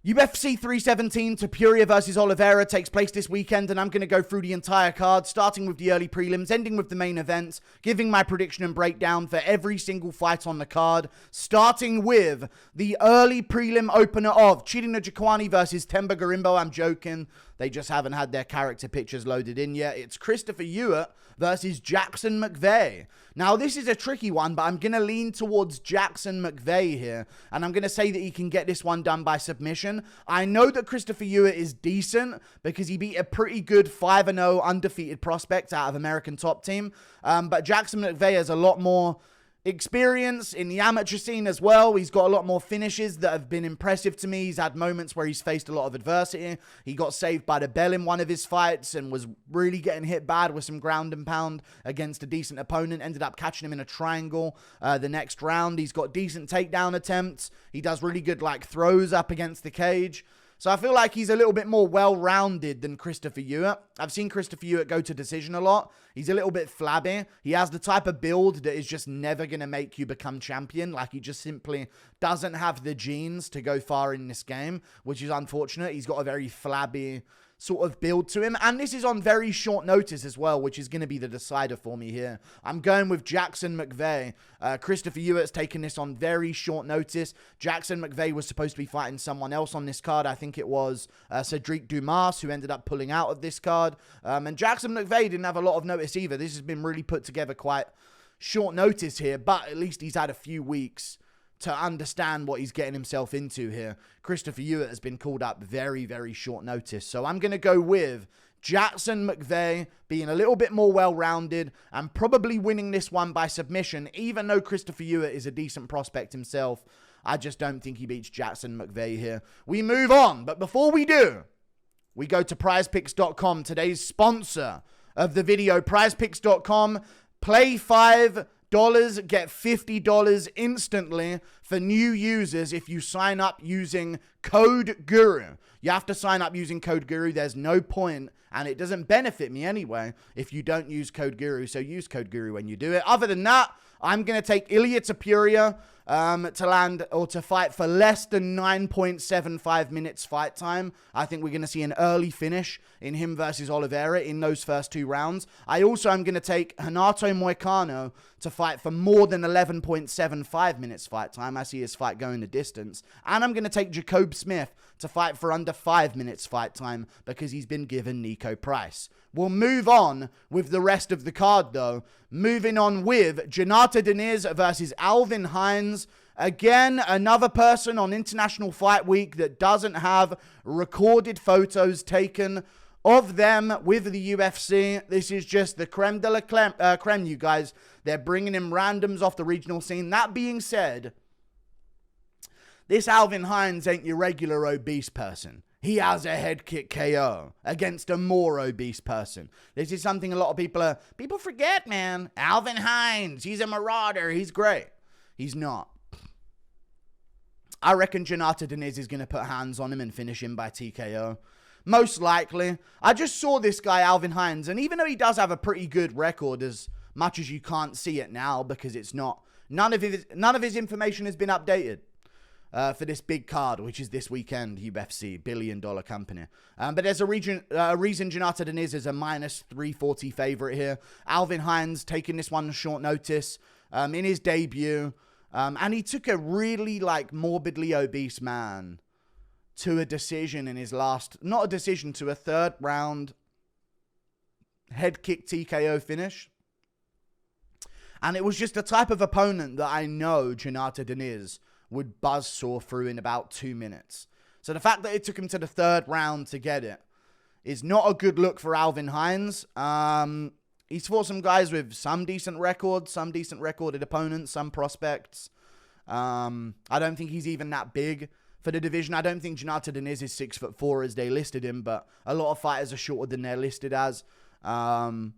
UFC 317, Topuria versus Oliveira takes place this weekend, and I'm going to go through the entire card, starting with the early prelims, ending with the main events, giving my prediction and breakdown for every single fight on the card, starting with the early prelim opener of Chidina Jaquani versus Temba Garimbo. I'm joking. They just haven't had their character pictures loaded in yet. It's Christopher Ewert versus Jackson McVey. Now, this is a tricky one, but I'm going to lean towards Jackson McVey here, and I'm going to say that he can get this one done by submission. I know that Christopher Ewert is decent because he beat a pretty good 5-0 undefeated prospect out of American Top Team, but Jackson McVey has a lot more experience in the amateur scene as well. He's got a lot more finishes that have been impressive to me. He's had moments where he's faced a lot of adversity. He got saved by the bell in one of his fights and was really getting hit bad with some ground and pound against a decent opponent. Ended up catching him in a triangle the next round. He's got decent takedown attempts. He does really good throws up against the cage. So I feel like he's a little bit more well-rounded than Christopher Ewert. I've seen Christopher Ewert go to decision a lot. He's a little bit flabby. He has the type of build that is just never going to make you become champion. He just simply doesn't have the genes to go far in this game, which is unfortunate. He's got a very flabby sort of build to him. And this is on very short notice as well, which is going to be the decider for me here. I'm going with Jackson McVey. Christopher Ewert's taken this on very short notice. Jackson McVey was supposed to be fighting someone else on this card. I think it was Cedric Dumas, who ended up pulling out of this card. And Jackson McVey didn't have a lot of notice either. This has been really put together quite short notice here, but at least he's had a few weeks to understand what he's getting himself into here. Christopher Ewert has been called up very, very short notice. So I'm going to go with Jackson McVey being a little bit more well-rounded and probably winning this one by submission, even though Christopher Ewert is a decent prospect himself. I just don't think he beats Jackson McVey here. We move on, but before we do, we go to prizepicks.com, today's sponsor of the video. Prizepicks.com, play $5, get $50 instantly for new users if you sign up using code GURU. You have to sign up using code GURU. There's no point, and it doesn't benefit me anyway if you don't use code GURU, so use code GURU when you do it. Other than that, I'm going to take Ilia Topuria to land or to fight for less than 9.75 minutes fight time. I think we're going to see an early finish in him versus Oliveira in those first two rounds. I also am going to take Jhonata Moicano to fight for more than 11.75 minutes fight time. I see his fight going the distance. And I'm going to take Jacobe Smith to fight for under 5 minutes fight time because he's been given Niko price. We'll move on with the rest of the card, though. Moving on with Jhonata Diniz versus Alvin Hines. Again, another person on International Fight Week that doesn't have recorded photos taken of them with the UFC. This is just the creme de la creme, you guys. They're bringing in randoms off the regional scene. That being said, this Alvin Hines ain't your regular obese person. He has a head kick KO against a more obese person. This is something a lot of people forget, man. Alvin Hines, he's a marauder. He's great. He's not. I reckon Jhonata Diniz is going to put hands on him and finish him by TKO. Most likely. I just saw this guy, Alvin Hines, and even though he does have a pretty good record, as much as you can't see it now because it's not, none of his information has been updated. For this big card, which is this weekend, UFC, billion-dollar company. But there's a reason Jhonata Diniz is a minus 340 favorite here. Alvin Hines taking this one short notice in his debut. And he took a really, morbidly obese man to a decision in his not a decision, to a third round head kick TKO finish. And it was just the type of opponent that I know Jhonata Diniz would buzzsaw through in about 2 minutes. So the fact that it took him to the third round to get it is not a good look for Alvin Hines. He's fought some guys with some decent records, some decent recorded opponents, some prospects. I don't think he's even that big for the division. I don't think Jhonata Diniz is 6'4" as they listed him, but a lot of fighters are shorter than they're listed as. I'm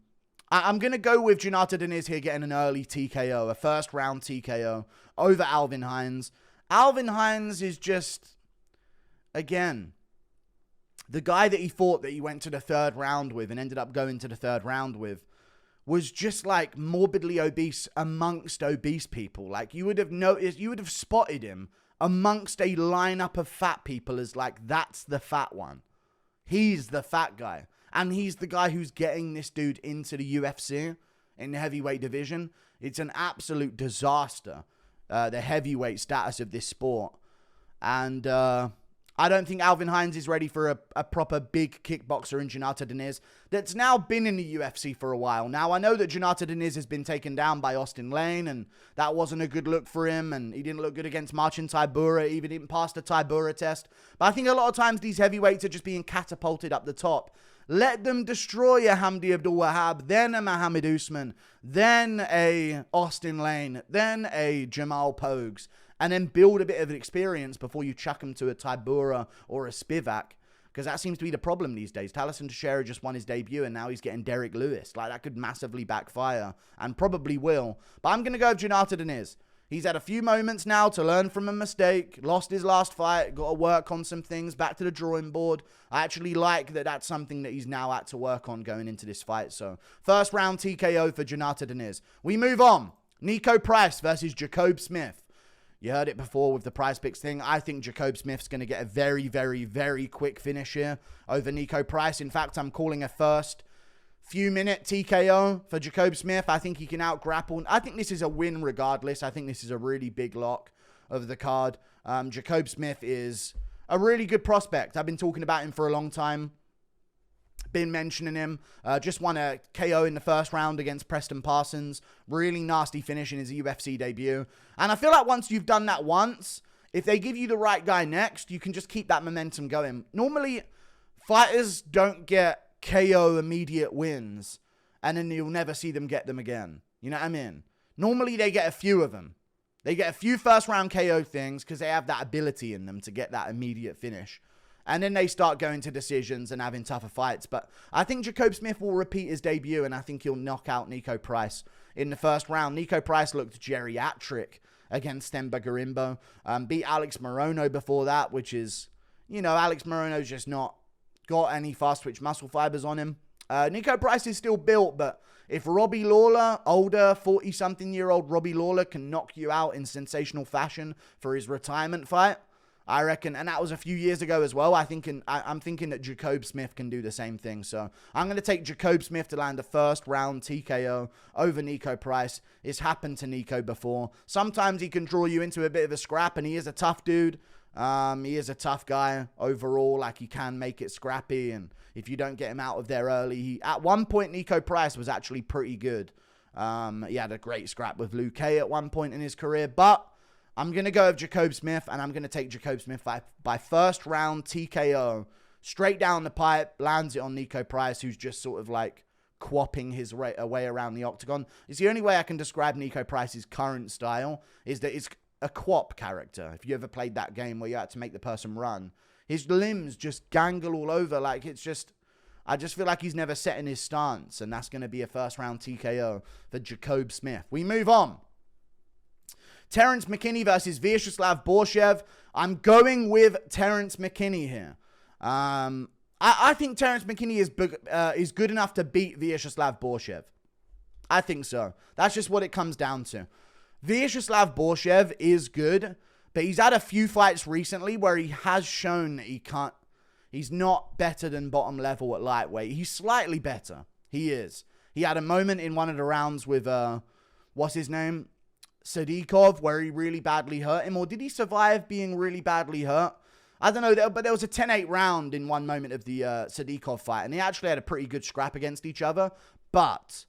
going to go with Jhonata Diniz here getting an early TKO, a first round TKO over Alvin Hines. Alvin Hines is just, again, the guy that he fought that he went to the third round with and ended up going to the third round with was just morbidly obese amongst obese people. You would have noticed, you would have spotted him amongst a lineup of fat people is like, that's the fat one. He's the fat guy. And he's the guy who's getting this dude into the UFC in the heavyweight division. It's an absolute disaster, the heavyweight status of this sport. And I don't think Alvin Hines is ready for a proper big kickboxer in Jhonata Diniz that's now been in the UFC for a while. Now, I know that Jhonata Diniz has been taken down by Austin Lane, and that wasn't a good look for him, and he didn't look good against Marcin Tybura, even didn't pass the Tybura test. But I think a lot of times these heavyweights are just being catapulted up the top. Let them destroy a Hamdi Abdul-Wahab, then a Mohammed Usman, then a Austin Lane, then a Jamal Pogues, and then build a bit of experience before you chuck them to a Tybura or a Spivak, because that seems to be the problem these days. Thaleson Teixeira just won his debut, and now he's getting Derek Lewis. Like, that could massively backfire, and probably will. But I'm going to go with Jhonata Diniz. He's had a few moments now to learn from a mistake, lost his last fight, got to work on some things, back to the drawing board. I actually like that that's something that he's now had to work on going into this fight. So, first round TKO for Jhonata Diniz. We move on. Niko Price versus Jacobe Smith. You heard it before with the prize picks thing. I think Jacobe Smith's going to get a very, very, very quick finish here over Niko Price. In fact, I'm calling a first few minute TKO for Jacobe Smith. I think he can out-grapple. I think this is a win regardless. I think this is a really big lock of the card. Jacobe Smith is a really good prospect. I've been talking about him for a long time. Been mentioning him. Just won a KO in the first round against Preston Parsons. Really nasty finish in his UFC debut. And I feel like once you've done that once, if they give you the right guy next, you can just keep that momentum going. Normally, fighters don't get KO immediate wins, and then you'll never see them get them again. You know what I mean? Normally, they get a few of them. They get a few first-round KO things because they have that ability in them to get that immediate finish. And then they start going to decisions and having tougher fights. But I think Jacobe Smith will repeat his debut, and I think he'll knock out Niko Price in the first round. Niko Price looked geriatric against Themba Gorimbo. Beat Alex Morono before that, which is, you know, Alex Morono's just not got any fast-twitch muscle fibers on him. Niko Price is still built, but if Robbie Lawler, older, 40-something-year-old Robbie Lawler, can knock you out in sensational fashion for his retirement fight, I reckon, and that was a few years ago as well. I'm thinking that Jacobe Smith can do the same thing. So I'm going to take Jacobe Smith to land a first round TKO over Niko Price. It's happened to Niko before. Sometimes he can draw you into a bit of a scrap, and he is a tough dude. He is a tough guy overall. Like, he can make it scrappy, and if you don't get him out of there early, at one point Niko Price was actually pretty good. He had a great scrap with Luke Kay at one point in his career, but I'm going to go with Jacobe Smith, and I'm going to take Jacobe Smith by first round TKO. Straight down the pipe, lands it on Niko Price, who's just sort of like quapping his way around the octagon. It's the only way I can describe Niko Price's current style, is that it's a quap character. If you ever played that game where you had to make the person run, his limbs just gangle all over. Like, it's just, I just feel like he's never set in his stance, and that's going to be a first round TKO for Jacobe Smith. We move on. Terrance McKinney versus Viacheslav Borshchev. I'm going with Terrance McKinney here. I think Terrance McKinney is good enough to beat Viacheslav Borshchev. I think so. That's just what it comes down to. Viacheslav Borshchev is good, but he's had a few fights recently where he has shown that he's not better than bottom level at lightweight. He's slightly better. He is. He had a moment in one of the rounds with, what's his name? Sadikov, where he really badly hurt him. Or did he survive being really badly hurt? I don't know, but there was a 10-8 round in one moment of the Sadikov fight, and they actually had a pretty good scrap against each other, but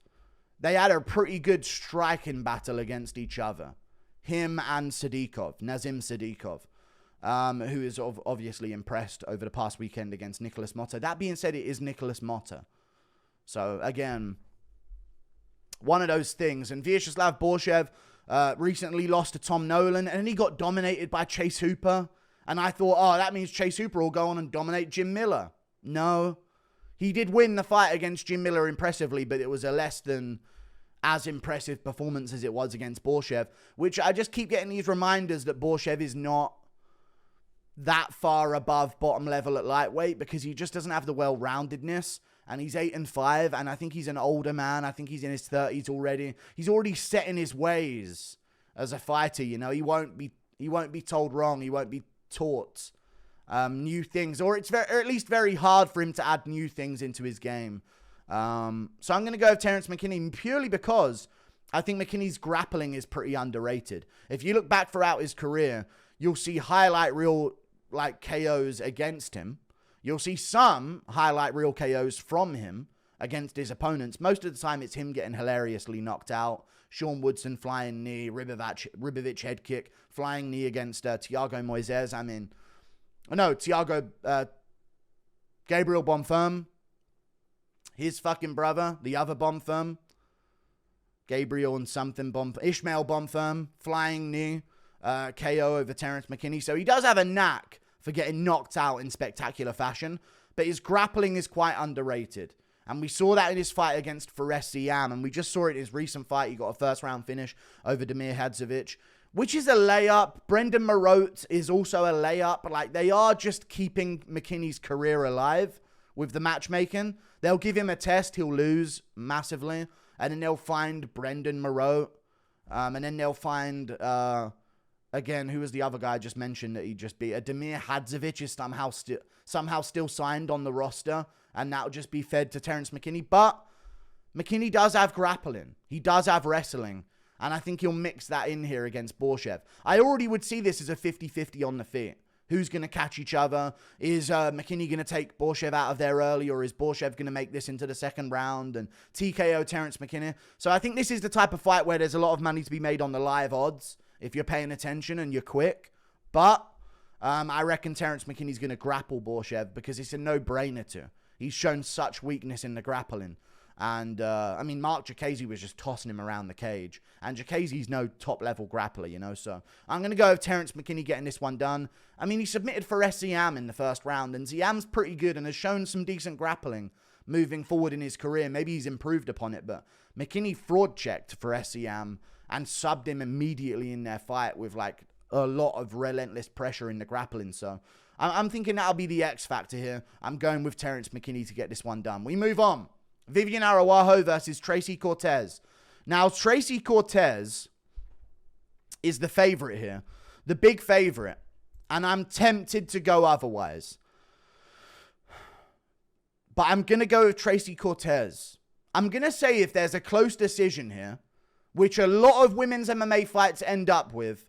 they had a pretty good striking battle against each other. Him and Sadikov, Nazim Sadikov, who is obviously impressed over the past weekend against Nicholas Motta. That being said, it is Nicholas Motta. So, again, one of those things. And Viacheslav Borshchev recently lost to Tom Nolan, and then he got dominated by Chase Hooper. And I thought, oh, that means Chase Hooper will go on and dominate Jim Miller. No. He did win the fight against Jim Miller impressively, but it was a less than as impressive performance as it was against Borshchev, which I just keep getting these reminders that Borshchev is not that far above bottom level at lightweight, because he just doesn't have the well-roundedness. And he's 8-5, and I think he's an older man. I think he's in his 30s already. He's already set in his ways as a fighter, you know. He He won't be told wrong. He won't be taught new things, or it's or at least very hard for him to add new things into his game. So I'm going to go with Terrance McKinney purely because I think McKinney's grappling is pretty underrated. If you look back throughout his career, you'll see highlight reel like KOs against him. You'll see some highlight reel KOs from him against his opponents. Most of the time, it's him getting hilariously knocked out. Sean Woodson flying knee, Ribovic head kick, flying knee against Thiago Moises. Gabriel Bonfirm, his fucking brother, the other Bonfirm, Gabriel and something, Ishmael Bonfirm, flying knee, KO over Terrance McKinney. So he does have a knack for getting knocked out in spectacular fashion, but his grappling is quite underrated. And we saw that in his fight against Fares Siam, and we just saw it in his recent fight. He got a first-round finish over Damir Hadzovic, which is a layup. Brendan Marotte is also a layup. Like, they are just keeping McKinney's career alive with the matchmaking. They'll give him a test. He'll lose massively. And then they'll find Brendan Marotte. And then they'll find, again, who was the other guy I just mentioned that he just beat? Damir Hadzovic is somehow still signed on the roster. And that'll just be fed to Terrance McKinney. But McKinney does have grappling. He does have wrestling. And I think he'll mix that in here against Borshchev. I already would see this as a 50-50 on the feet. Who's going to catch each other? Is McKinney going to take Borshchev out of there early? Or is Borshchev going to make this into the second round and TKO Terrance McKinney? So I think this is the type of fight where there's a lot of money to be made on the live odds if you're paying attention and you're quick. But I reckon Terrance McKinney's going to grapple Borshchev because it's a no-brainer to. He's shown such weakness in the grappling. And, Mark Jacobe was just tossing him around the cage. And Jacobe's no top-level grappler, you know. So I'm going to go with Terrance McKinney getting this one done. I mean, he submitted Fares Siam in the first round. And Siam's pretty good and has shown some decent grappling moving forward in his career. Maybe he's improved upon it. But McKinney fraud-checked Fares Siam and subbed him immediately in their fight with, like, a lot of relentless pressure in the grappling. So I'm thinking that'll be the X factor here. I'm going with Terrance McKinney to get this one done. We move on. Viviane Araujo versus Tracy Cortez. Now, Tracy Cortez is the favorite here. The big favorite. And I'm tempted to go otherwise. But I'm going to go with Tracy Cortez. I'm going to say if there's a close decision here, which a lot of women's MMA fights end up with,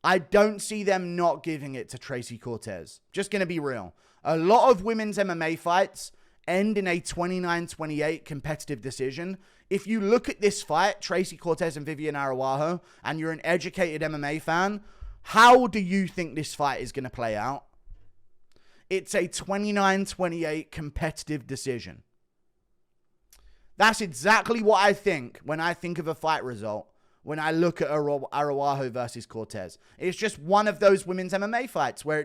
I don't see them not giving it to Tracy Cortez. Just going to be real. A lot of women's MMA fights end in a 29-28 competitive decision. If you look at this fight, Tracy Cortez and Viviane Araujo, and you're an educated MMA fan, how do you think this fight is going to play out? It's a 29-28 competitive decision. That's exactly what I think when I think of a fight result. When I look at Araujo versus Cortez. It's just one of those women's MMA fights where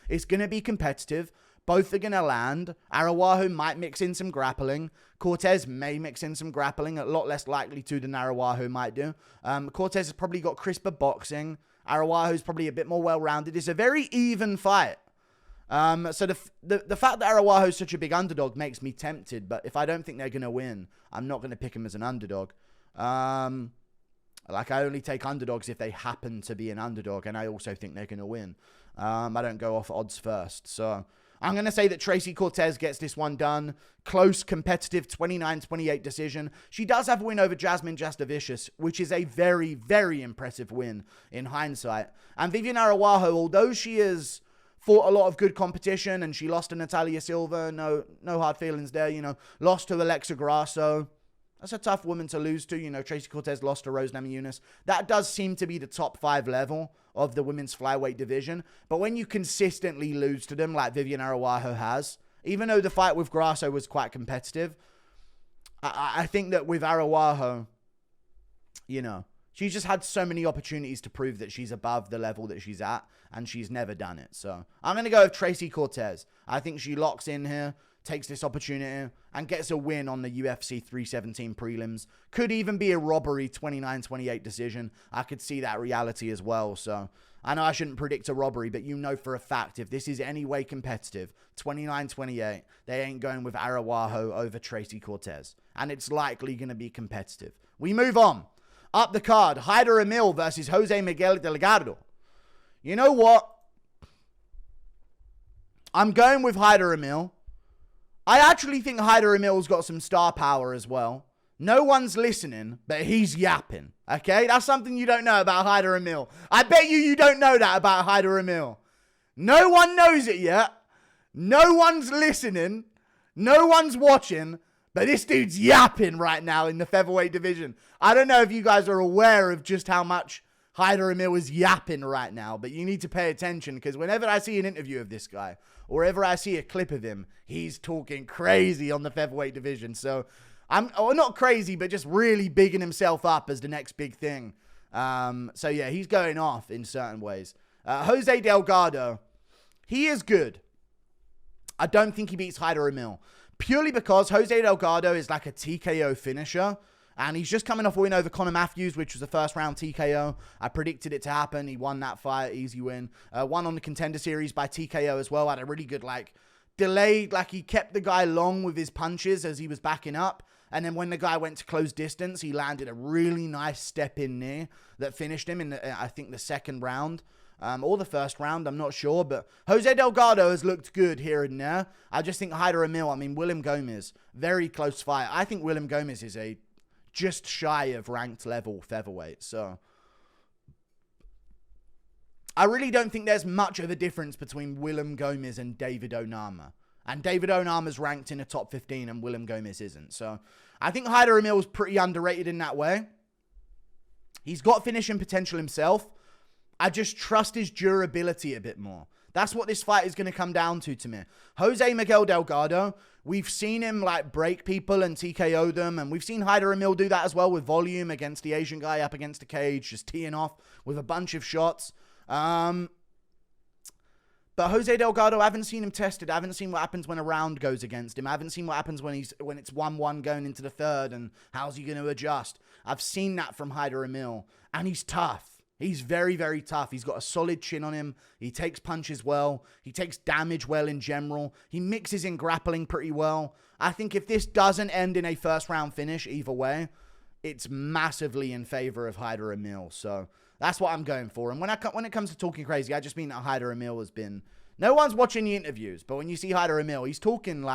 it's going to be competitive. Both are going to land. Araujo might mix in some grappling. Cortez may mix in some grappling, a lot less likely to than Araujo might do. Cortez has probably got crisper boxing. Araujo's probably a bit more well-rounded. It's a very even fight. So the fact that Araujo's such a big underdog makes me tempted, but if I don't think they're going to win, I'm not going to pick him as an underdog. I only take underdogs if they happen to be an underdog, and I also think they're going to win. I don't go off odds first. So I'm going to say that Tracy Cortez gets this one done. Close, competitive, 29-28 decision. She does have a win over Jasmine Jastovicius, which is a very, very impressive win in hindsight. And Viviane Araujo, although she has fought a lot of good competition, and she lost to Natalia Silva, no hard feelings there, lost to Alexa Grasso. That's a tough woman to lose to. Tracy Cortez lost to Rose Namajunas. That does seem to be the top 5 level of the women's flyweight division. But when you consistently lose to them like Viviane Araujo has, even though the fight with Grasso was quite competitive, I think that with Araujo, she's just had so many opportunities to prove that she's above the level that she's at, and she's never done it. So I'm going to go with Tracy Cortez. I think she locks in here, takes this opportunity, and gets a win on the UFC 317 prelims. Could even be a robbery 29-28 decision. I could see that reality as well. So I know I shouldn't predict a robbery, but for a fact, if this is any way competitive, 29-28, they ain't going with Araujo over Tracy Cortez. And it's likely going to be competitive. We move on. Up the card, Hyder Amil versus Jose Miguel Delgado. You know what? I'm going with Hyder Amil. I actually think Hyder Amil's got some star power as well. No one's listening, but he's yapping. Okay? That's something you don't know about Hyder Amil. I bet you don't know that about Hyder Amil. No one knows it yet. No one's listening. No one's watching. But this dude's yapping right now in the featherweight division. I don't know if you guys are aware of just how much Hyder Amil is yapping right now, but you need to pay attention because whenever I see an interview of this guy, or whenever I see a clip of him, he's talking crazy on the featherweight division. So not crazy, but just really bigging himself up as the next big thing. So yeah, he's going off in certain ways. Jose Delgado, he is good. I don't think he beats Hyder Amil. Purely because Jose Delgado is like a TKO finisher. And he's just coming off a win over Conor Matthews, which was a first round TKO. I predicted it to happen. He won that fight. Easy win. Won on the Contender Series by TKO as well. Had a really good, delayed. He kept the guy long with his punches as he was backing up. And then when the guy went to close distance, he landed a really nice step-in knee that finished him in, I think, the second round. Or the first round, I'm not sure. But Jose Delgado has looked good here and there. I just think Hyder Amil, William Gomez, very close fight. I think William Gomez is a just shy of ranked level featherweight. So I really don't think there's much of a difference between William Gomez and David Onama. And David Onama's ranked in the top 15 and William Gomez isn't. So I think Hyder Amil is pretty underrated in that way. He's got finishing potential himself. I just trust his durability a bit more. That's what this fight is going to come down to me. Jose Miguel Delgado, we've seen him break people and TKO them. And we've seen Hyder Amil do that as well with volume against the Asian guy up against the cage, just teeing off with a bunch of shots. But Jose Delgado, I haven't seen him tested. I haven't seen what happens when a round goes against him. I haven't seen what happens when it's 1-1 going into the third and how's he going to adjust. I've seen that from Hyder Amil, and he's tough. He's very, very tough. He's got a solid chin on him. He takes punches well. He takes damage well in general. He mixes in grappling pretty well. I think if this doesn't end in a first round finish either way, it's massively in favor of Hyder Amil. So that's what I'm going for. And when it comes to talking crazy, I just mean that Hyder Amil has been... No one's watching the interviews, but when you see Hyder Amil, he's talking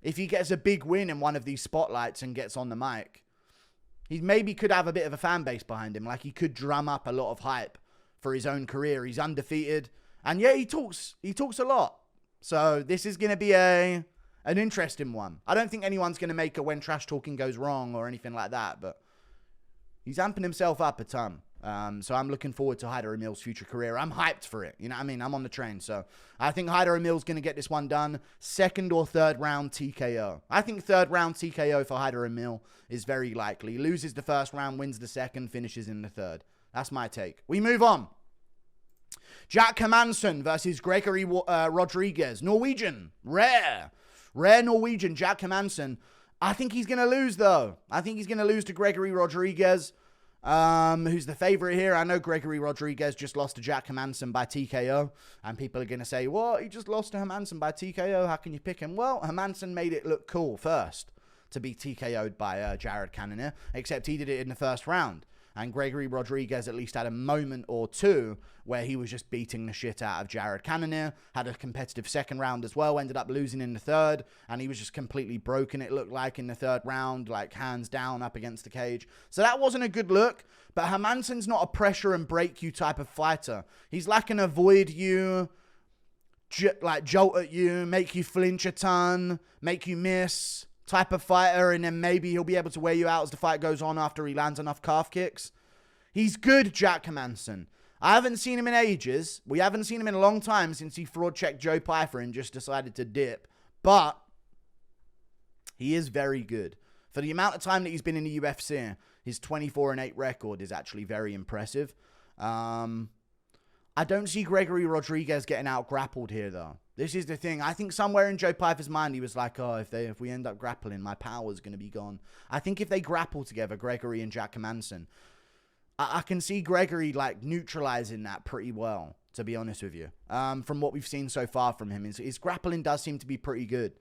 if he gets a big win in one of these spotlights and gets on the mic, he maybe could have a bit of a fan base behind him. He could drum up a lot of hype for his own career. He's undefeated. And yeah, he talks a lot. So this is going to be an interesting one. I don't think anyone's going to make a when trash talking goes wrong or anything like that, but he's amping himself up a ton. So I'm looking forward to Hyder Amil's future career. I'm hyped for it. You know what I mean? I'm on the train. So I think Hyder Amil's going to get this one done. Second or third round TKO. I think third round TKO for Hyder Amil is very likely. He loses the first round, wins the second, finishes in the third. That's my take. We move on. Jack Hermansson versus Gregory Rodriguez. Norwegian. Rare Norwegian Jack Hermansson. I think he's going to lose, though. I think he's going to lose to Gregory Rodriguez. Who's the favorite here? I know Gregory Rodriguez just lost to Jack Hermansson by TKO, and people are going to say, what? He just lost to Hermansson by TKO. How can you pick him? Well, Hermansson made it look cool first to be TKO'd by Jared Cannonier, except he did it in the first round. And Gregory Rodriguez at least had a moment or two where he was just beating the shit out of Jared Cannonier. Had a competitive second round as well. Ended up losing in the third. And he was just completely broken, it looked like, in the third round. Hands down up against the cage. So that wasn't a good look. But Hermansson's not a pressure and break you type of fighter. He's like an avoid you, jolt at you, make you flinch a ton, make you miss type of fighter, and then maybe he'll be able to wear you out as the fight goes on after he lands enough calf kicks. He's good, Jack Hermansson. I haven't seen him in ages. We haven't seen him in a long time since he fraud-checked Joe Pyfer and just decided to dip. But he is very good. For the amount of time that he's been in the UFC, his 24-8 record is actually very impressive. I don't see Gregory Rodriguez getting out-grappled here, though. This is the thing. I think somewhere in Joe Pyfer's mind, he was like, oh, if we end up grappling, my power's going to be gone. I think if they grapple together, Gregory and Jack Hermansson, I can see Gregory, neutralizing that pretty well, to be honest with you. From what we've seen so far from him, his grappling does seem to be pretty good.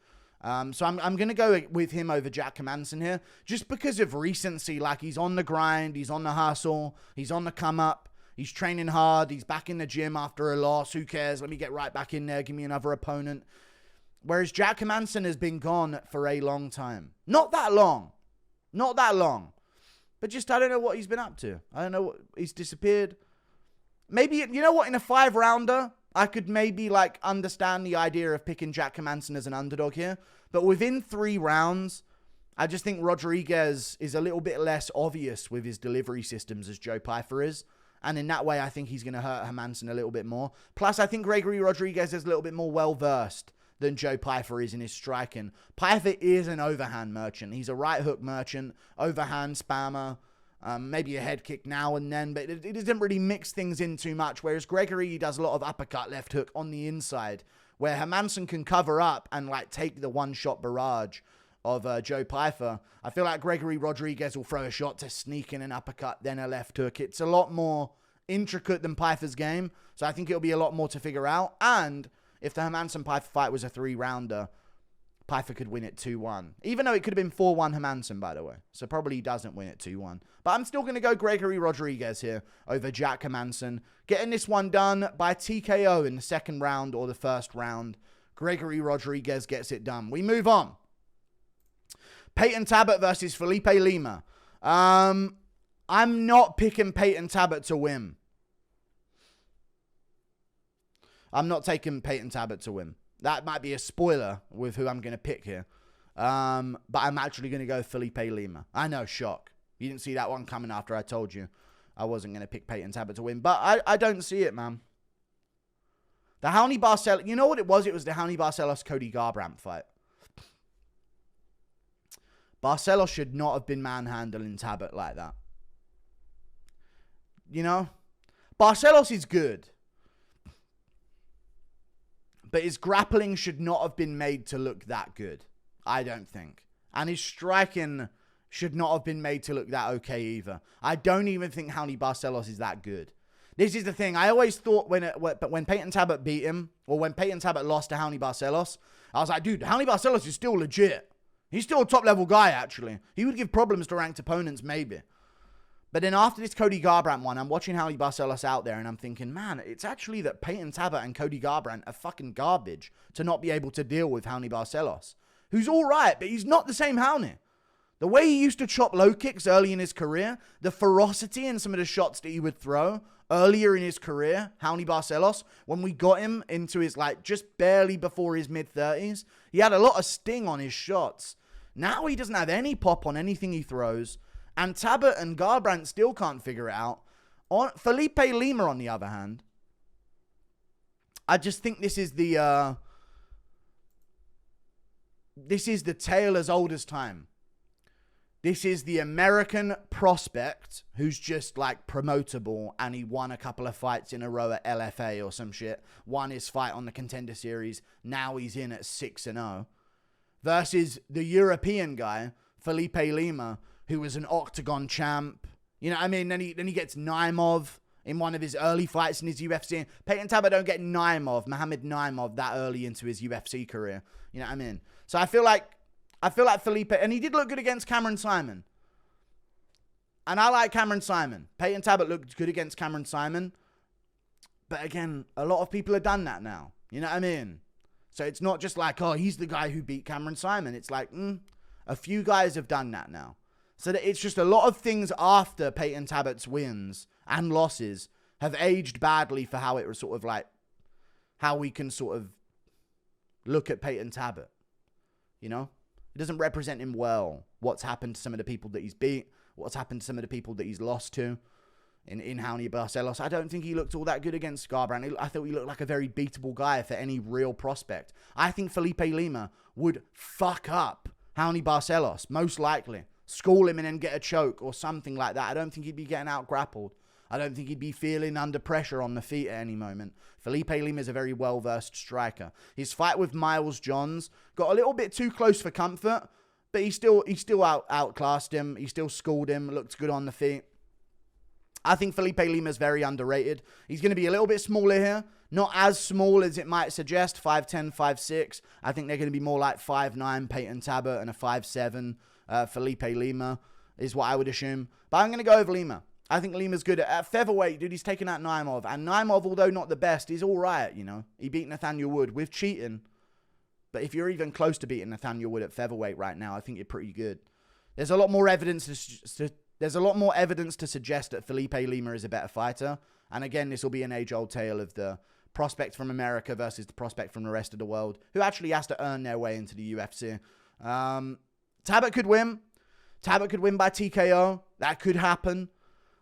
So I'm going to go with him over Jack Hermansson here, just because of recency. He's on the grind, he's on the hustle, he's on the come up. He's training hard. He's back in the gym after a loss. Who cares? Let me get right back in there. Give me another opponent. Whereas Jack Hermansson has been gone for a long time. Not that long. Not that long. But just, I don't know what he's been up to. I don't know. He's disappeared. Maybe, you know what? In a 5-rounder, I could maybe, like, understand the idea of picking Jack Hermansson as an underdog here. But within 3 rounds, I just think Rodriguez is a little bit less obvious with his delivery systems as Joe Pyfer is. And in that way, I think he's going to hurt Hermansson a little bit more. Plus, I think Gregory Rodriguez is a little bit more well-versed than Joe Pyfer is in his striking. Pyfer is an overhand merchant. He's a right hook merchant, overhand spammer, maybe a head kick now and then, but it doesn't really mix things in too much, whereas Gregory, he does a lot of uppercut left hook on the inside, where Hermansson can cover up and like take the one-shot barrage of Joe Pyfer. I feel like Gregory Rodriguez will throw a shot to sneak in an uppercut, then a left hook. It's a lot more intricate than Pyfer's game, so I think it'll be a lot more to figure out. And if the Hermansson-Pyfer fight was a 3-rounder, Pyfer could win it 2-1. Even though it could have been 4-1 Hermansson, by the way. So probably he doesn't win it 2-1. But I'm still going to go Gregory Rodriguez here over Jack Hermansson. Getting this one done by TKO in the 2nd round or the 1st round. Gregory Rodriguez gets it done. We move on. Payton Talbott versus Felipe Lima. I'm not picking Payton Talbott to win. I'm not taking Payton Talbott to win. That might be a spoiler with who I'm going to pick here. But I'm actually going to go Felipe Lima. I know, shock. You didn't see that one coming after I told you I wasn't going to pick Payton Talbott to win. But I don't see it, man. The Raoni Barcelos... You know what it was? It was the Raoni Barcelos-Cody Garbrandt fight. Barcelos should not have been manhandling Talbott like that. You know? Barcelos is good. But his grappling should not have been made to look that good. I don't think. And his striking should not have been made to look that okay either. I don't even think Raoni Barcelos is that good. This is the thing. I always thought when Payton Talbott beat him, or when Payton Talbott lost to Raoni Barcelos, I was like, dude, Raoni Barcelos is still legit. He's still a top-level guy, actually. He would give problems to ranked opponents, maybe. But then after this Cody Garbrandt one, I'm watching Raoni Barcelos out there, and I'm thinking, man, it's actually that Payton Talbott and Cody Garbrandt are fucking garbage to not be able to deal with Raoni Barcelos, who's all right, but he's not the same Raoni. The way he used to chop low kicks early in his career, the ferocity in some of the shots that he would throw earlier in his career, Raoni Barcelos, when we got him into his, like, just barely before his mid-30s, he had a lot of sting on his shots. Now he doesn't have any pop on anything he throws. And Talbott and Garbrandt still can't figure it out. Felipe Lima, on the other hand, I just think this is the tale as old as time. This is the American prospect who's just like promotable, and he won a couple of fights in a row at LFA or some shit. Won his fight on the Contender Series. Now he's in at 6-0. Versus the European guy, Felipe Lima, who was an Octagon champ. You know what I mean? Then he gets Naimov in one of his early fights in his UFC. Payton Talbott don't get Mohamed Naimov, that early into his UFC career. You know what I mean? So I feel like Felipe, and he did look good against Cameron Simon. And I like Cameron Simon. Payton Talbott looked good against Cameron Simon. But again, a lot of people have done that now. You know what I mean? So it's not just like, oh, he's the guy who beat Cameron Simon. It's like, a few guys have done that now. So that it's just a lot of things after Payton Talbott's wins and losses have aged badly for how it was sort of like, how we can sort of look at Payton Talbott. You know? It doesn't represent him well. What's happened to some of the people that he's beat. What's happened to some of the people that he's lost to. In Raoni Barcelos, I don't think he looked all that good against Garbrandt. I thought he looked like a very beatable guy for any real prospect. I think Felipe Lima would fuck up Raoni Barcelos, most likely. School him and then get a choke or something like that. I don't think he'd be getting out grappled. I don't think he'd be feeling under pressure on the feet at any moment. Felipe Lima is a very well-versed striker. His fight with Miles Johns got a little bit too close for comfort, but he still outclassed him. He still schooled him, looked good on the feet. I think Felipe Lima is very underrated. He's going to be a little bit smaller here. Not as small as it might suggest, 5'10", 5'6". I think they're going to be more like 5'9", Payton Talbott, and a 5'7", Felipe Lima is what I would assume. But I'm going to go over Lima. I think Lima's good at featherweight, dude. He's taken out Naimov. And Naimov, although not the best, is all right, you know. He beat Nathaniel Wood with cheating. But if you're even close to beating Nathaniel Wood at featherweight right now, I think you're pretty good. There's a lot more evidence to suggest that Felipe Lima is a better fighter. And again, this will be an age-old tale of the prospect from America versus the prospect from the rest of the world, who actually has to earn their way into the UFC. Talbott could win. Talbott could win by TKO. That could happen.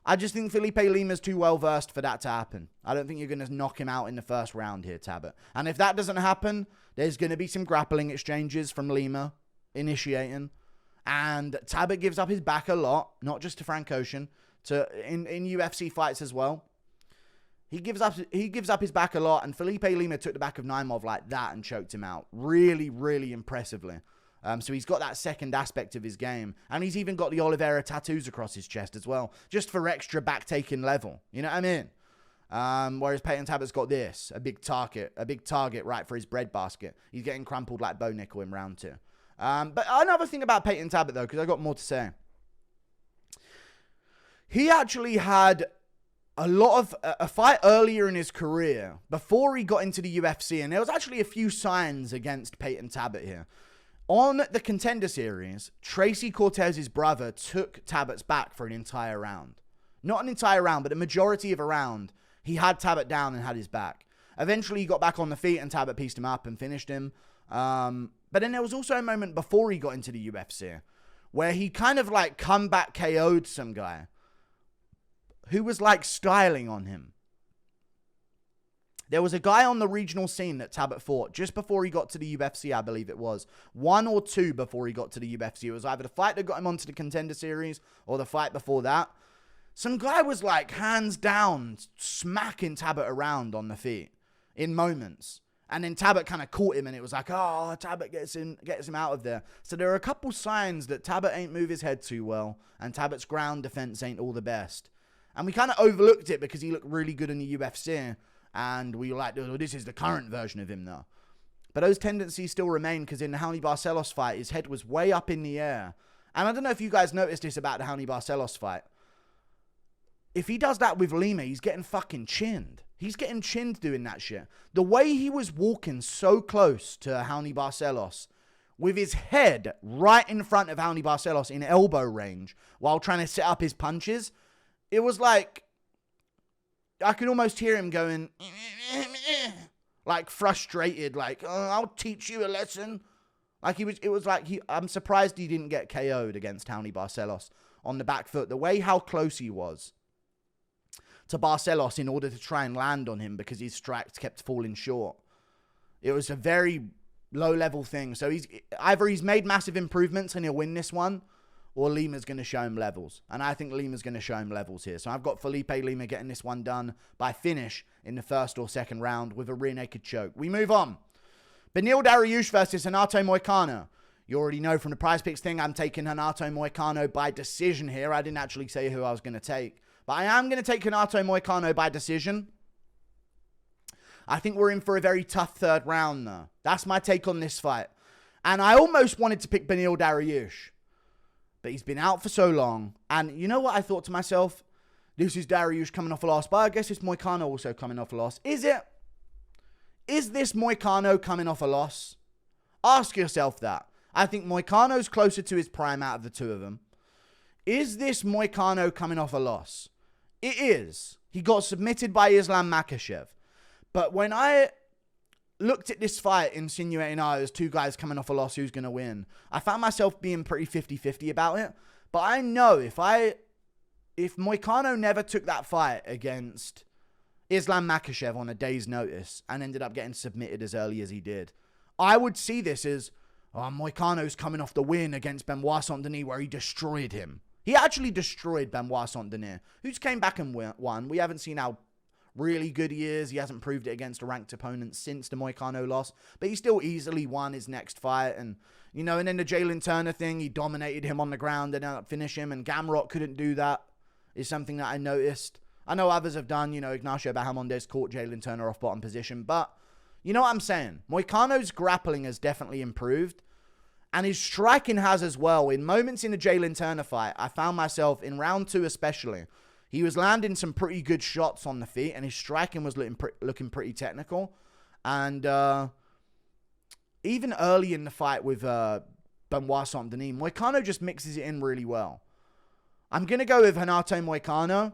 I just think Felipe Lima's too well-versed for that to happen. I don't think you're going to knock him out in the first round here, Talbott. And if that doesn't happen, there's going to be some grappling exchanges from Lima initiating. And Talbott gives up his back a lot, not just to Frank Ocean, in UFC fights as well. He gives up his back a lot, and Felipe Lima took the back of Naimov like that and choked him out. Really, really impressively. So he's got that second aspect of his game. And he's even got the Oliveira tattoos across his chest as well, just for extra back-taking level. You know what I mean? Whereas Payton Talbott's got this, a big target right for his breadbasket. He's getting crumpled like Bo Nickel in round 2. But another thing about Payton Talbott, though, because I got more to say. He actually had a fight earlier in his career before he got into the UFC, and there was actually a few signs against Payton Talbott here. On the Contender Series, Tracy Cortez's brother took Talbott's back for an entire round. Not an entire round, but a majority of a round. He had Talbott down and had his back. Eventually, he got back on the feet and Talbott pieced him up and finished him. But then there was also a moment before he got into the UFC where he kind of like comeback KO'd some guy who was like styling on him. There was a guy on the regional scene that Talbott fought just before he got to the UFC, I believe it was. 1 or 2 before he got to the UFC. It was either the fight that got him onto the Contender Series or the fight before that. Some guy was like hands down smacking Talbott around on the feet in moments. And then Talbott kind of caught him and it was like, oh, Talbott gets him out of there. So there are a couple signs that Talbott ain't move his head too well and Talbott's ground defense ain't all the best. And we kind of overlooked it because he looked really good in the UFC. And we were like, oh, this is the current version of him, though. But those tendencies still remain because in the Raoni Barcelos fight, his head was way up in the air. And I don't know if you guys noticed this about the Raoni Barcelos fight. If he does that with Lima, he's getting fucking chinned. He's getting chinned doing that shit. The way he was walking so close to Raoni Barcelos with his head right in front of Raoni Barcelos in elbow range while trying to set up his punches, it was like, I could almost hear him going, like frustrated, like, oh, I'll teach you a lesson. Like I'm surprised he didn't get KO'd against Raoni Barcelos on the back foot. The way how close he was to Barcelos in order to try and land on him because his strikes kept falling short. It was a very low level thing. So he's made massive improvements and he'll win this one, or Lima's going to show him levels. And I think Lima's going to show him levels here. So I've got Felipe Lima getting this one done by finish in the first or second round with a rear naked choke. We move on. Beneil Dariush versus Renato Moicano. You already know from the Prize Picks thing, I'm taking Renato Moicano by decision here. I didn't actually say who I was going to take. But I am going to take Renato Moicano by decision. I think we're in for a very tough third round, though. That's my take on this fight. And I almost wanted to pick Beneil Dariush. But he's been out for so long. And you know what I thought to myself? This is Dariush coming off a loss. But I guess it's Moicano also coming off a loss. Is it? Is this Moicano coming off a loss? Ask yourself that. I think Moicano's closer to his prime out of the two of them. Is this Moicano coming off a loss? It is. He got submitted by Islam Makhachev. But when I looked at this fight insinuating, there's two guys coming off a loss, who's going to win? I found myself being pretty 50-50 about it. But I know if Moicano never took that fight against Islam Makhachev on a day's notice and ended up getting submitted as early as he did, I would see this as, Moicano's coming off the win against Benoit Saint-Denis where he destroyed him. He actually destroyed Benoit Saint-Denis, who's came back and won. We haven't seen how really good he is. He hasn't proved it against a ranked opponent since the Moicano loss, but he still easily won his next fight. And, and then the Jalen Turner thing, he dominated him on the ground and ended up finishing him, and Gamrot couldn't do that, is something that I noticed. I know others have done, Ignacio Bahamondes caught Jalen Turner off bottom position, but you know what I'm saying? Moicano's grappling has definitely improved, and his striking has as well. In moments in the Jalen Turner fight, I found myself, in round 2 especially, He was landing some pretty good shots on the feet, and his striking was looking pretty technical. And even early in the fight with Benoit Saint-Denis, Moicano just mixes it in really well. I'm going to go with Renato Moicano.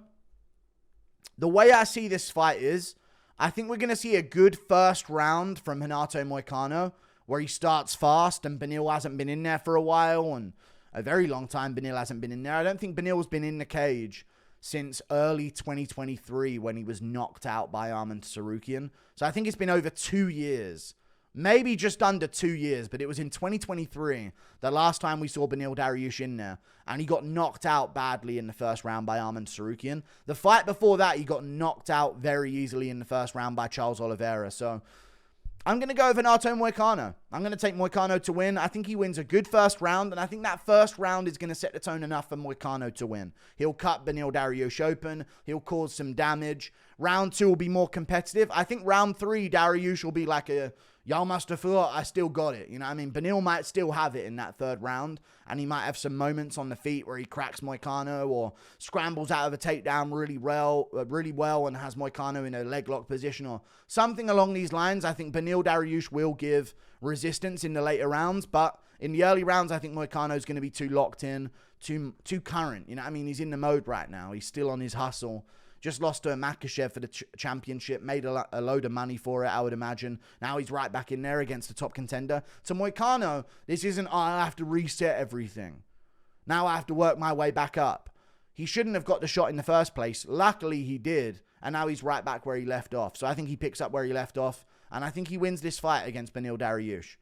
The way I see this fight is, I think we're going to see a good first round from Renato Moicano, where he starts fast, and Beneil hasn't been in there for a while, and a very long time Beneil hasn't been in there. I don't think Beneil's been in the cage since early 2023 when he was knocked out by Arman Tsarukyan. So I think it's been over 2 years. Maybe just under 2 years, but it was in 2023, the last time we saw Beneil Dariush in there, and he got knocked out badly in the first round by Arman Tsarukyan. The fight before that, he got knocked out very easily in the first round by Charles Oliveira. So I'm going to go with Renato Moicano. I'm going to take Moicano to win. I think he wins a good first round, and I think that first round is going to set the tone enough for Moicano to win. He'll cut Beneil Dariush open. He'll cause some damage. Round 2 will be more competitive. I think round 3, Dariush will be like a, y'all must have thought I still got it. You know what I mean? Beneil might still have it in that third round, and he might have some moments on the feet where he cracks Moicano or scrambles out of a takedown really well and has Moicano in a leg lock position or something along these lines. I think Beneil Dariush will give resistance in the later rounds, but in the early rounds, I think Moicano's going to be too locked in, too current. You know what I mean? He's in the mode right now. He's still on his hustle. Just lost to Makhachev for the championship. Made a load of money for it, I would imagine. Now he's right back in there against a top contender. To Moicano, this isn't, I have to reset everything. Now I have to work my way back up. He shouldn't have got the shot in the first place. Luckily, he did. And now he's right back where he left off. So I think he picks up where he left off. And I think he wins this fight against Beneil Dariush.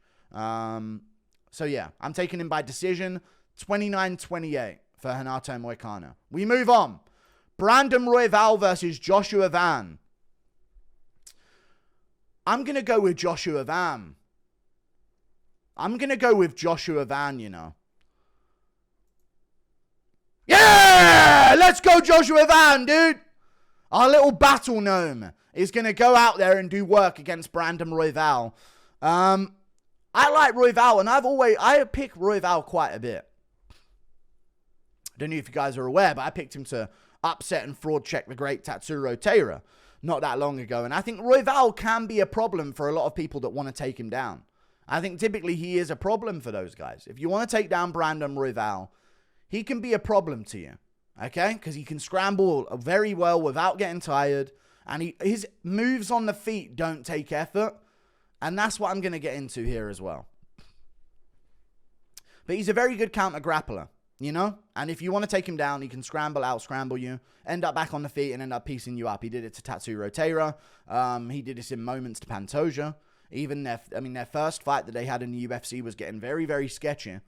So yeah, I'm taking him by decision. 29-28 for Renato Moicano. We move on. Brandon Royval versus Joshua Van. I'm going to go with Joshua Van. You know. Yeah! Let's go Joshua Van, dude! Our little battle gnome is going to go out there and do work against Brandon Royval. I like Royval, and I pick Royval quite a bit. Don't know if you guys are aware, but I picked him to upset and fraud check the great Tatsuro Taira not that long ago. And I think Royval can be a problem for a lot of people that want to take him down. I think typically he is a problem for those guys. If you want to take down Brandon Royval, he can be a problem to you. Okay? Because he can scramble very well without getting tired. And his moves on the feet don't take effort. And that's what I'm going to get into here as well. But he's a very good counter grappler. You know? And if you want to take him down, he can scramble you, end up back on the feet, and end up piecing you up. He did it to Tatsuro Taira. He did this in moments to Pantoja. Even their first fight that they had in the UFC was getting very, very sketchy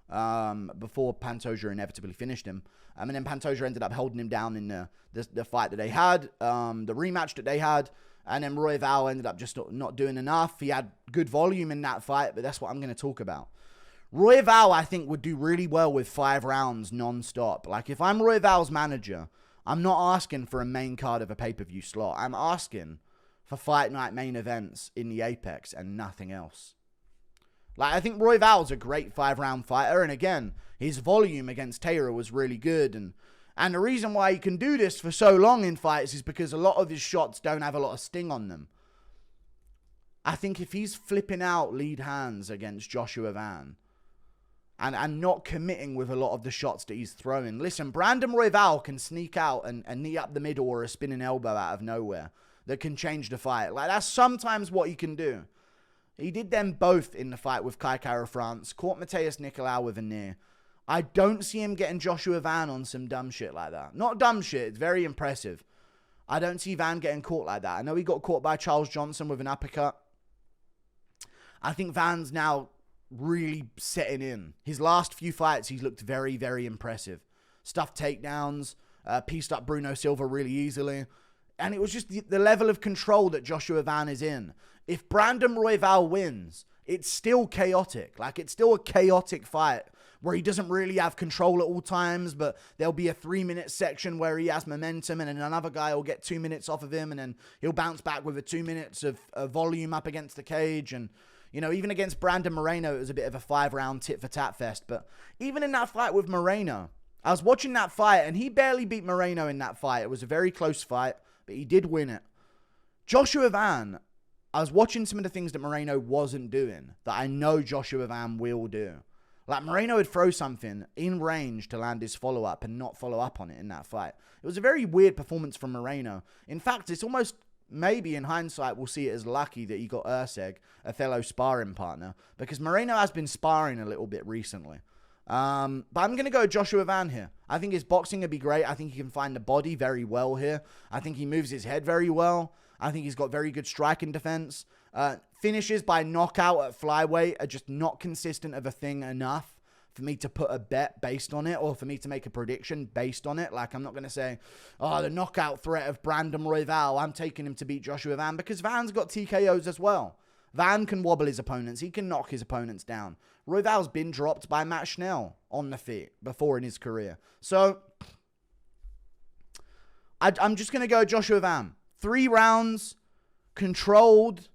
before Pantoja inevitably finished him. And then Pantoja ended up holding him down in the fight that they had, the rematch that they had. And then Royval ended up just not doing enough. He had good volume in that fight, but that's what I'm going to talk about. Royval, I think, would do really well with 5 rounds non-stop. Like, if I'm Royval's manager, I'm not asking for a main card of a pay-per-view slot. I'm asking for fight night main events in the Apex and nothing else. Like, I think Royval's a great 5-round fighter, and again, his volume against Taira was really good, and the reason why he can do this for so long in fights is because a lot of his shots don't have a lot of sting on them. I think if he's flipping out lead hands against Joshua Van, and not committing with a lot of the shots that he's throwing. Listen, Brandon Royval can sneak out and knee up the middle or a spinning elbow out of nowhere that can change the fight. Like, that's sometimes what he can do. He did them both in the fight with Kai Kara France, caught Mateus Nicolau with a knee. I don't see him getting Joshua Van on some dumb shit like that. Not dumb shit, it's very impressive. I don't see Van getting caught like that. I know he got caught by Charles Johnson with an uppercut. I think Van's now really setting in. His last few fights, he's looked very, very impressive. Stuffed takedowns, pieced up Bruno Silva really easily. And it was just the level of control that Joshua Van is in. If Brandon Royval wins, it's still chaotic. Like, it's still a chaotic fight where he doesn't really have control at all times, but there'll be a 3-minute section where he has momentum, and then another guy will get 2 minutes off of him, and then he'll bounce back with a 2 minutes of volume up against the cage. And you know, even against Brandon Moreno, it was a bit of a 5-round tit-for-tat fest. But even in that fight with Moreno, I was watching that fight, and he barely beat Moreno in that fight. It was a very close fight, but he did win it. Joshua Van, I was watching some of the things that Moreno wasn't doing that I know Joshua Van will do. Like, Moreno would throw something in range to land his follow-up and not follow up on it in that fight. It was a very weird performance from Moreno. In fact, it's almost, maybe in hindsight, we'll see it as lucky that he got Erceg, a fellow sparring partner, because Moreno has been sparring a little bit recently. But I'm going to go Joshua Van here. I think his boxing would be great. I think he can find the body very well here. I think he moves his head very well. I think he's got very good striking defense. Finishes by knockout at flyweight are just not consistent of a thing enough for me to put a bet based on it, or for me to make a prediction based on it. Like, I'm not going to say, oh, the knockout threat of Brandon Royval, I'm taking him to beat Joshua Van, because Van's got TKOs as well. Van can wobble his opponents. He can knock his opponents down. Royval's been dropped by Matt Schnell on the feet before in his career. So, I'm just going to go Joshua Van. 3 rounds, controlled,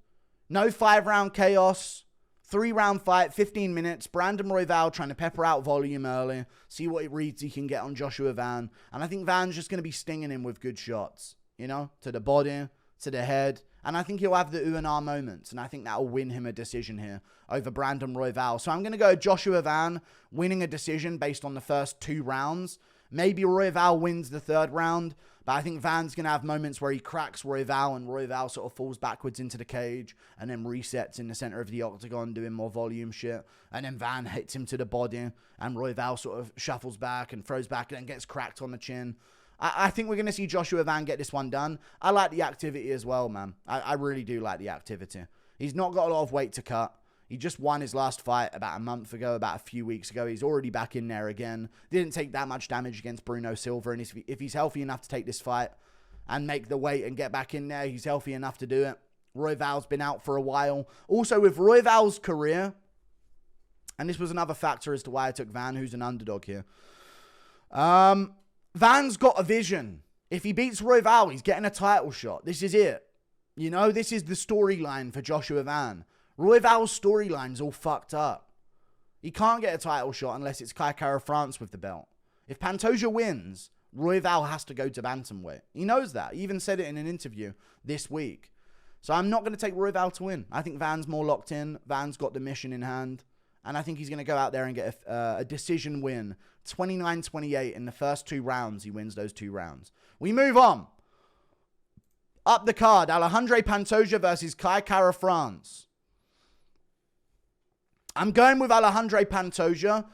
no 5-round chaos, 3-round fight, 15 minutes. Brandon Royval trying to pepper out volume early, see what reads he can get on Joshua Van. And I think Van's just going to be stinging him with good shots, you know, to the body, to the head. And I think he'll have the UNR moments. And I think that'll win him a decision here over Brandon Royval. So I'm going to go Joshua Van winning a decision based on the first 2 rounds. Maybe Royval wins the 3rd round. But I think Van's going to have moments where he cracks Royval and Royval sort of falls backwards into the cage and then resets in the center of the octagon doing more volume shit. And then Van hits him to the body and Royval sort of shuffles back and throws back and then gets cracked on the chin. I think we're going to see Joshua Van get this one done. I like the activity as well, man. I really do like the activity. He's not got a lot of weight to cut. He just won his last fight about a month ago, about a few weeks ago. He's already back in there again. Didn't take that much damage against Bruno Silva. And if he's healthy enough to take this fight and make the weight and get back in there, he's healthy enough to do it. Royval's been out for a while. Also, with Royval's career, and this was another factor as to why I took Van, who's an underdog here. Van's got a vision. If he beats Royval, he's getting a title shot. This is it. You know, this is the storyline for Joshua Van. Royval's storyline's all fucked up. He can't get a title shot unless it's Kai Kara France with the belt. If Pantoja wins, Royval has to go to bantamweight. He knows that. He even said it in an interview this week. So I'm not going to take Royval to win. I think Van's more locked in. Van's got the mission in hand. And I think he's going to go out there and get a decision win. 29-28 in the first 2 rounds. He wins those 2 rounds. We move on. Up the card, Alejandro Pantoja versus Kai Kara France. I'm going with Alejandro Pantoja,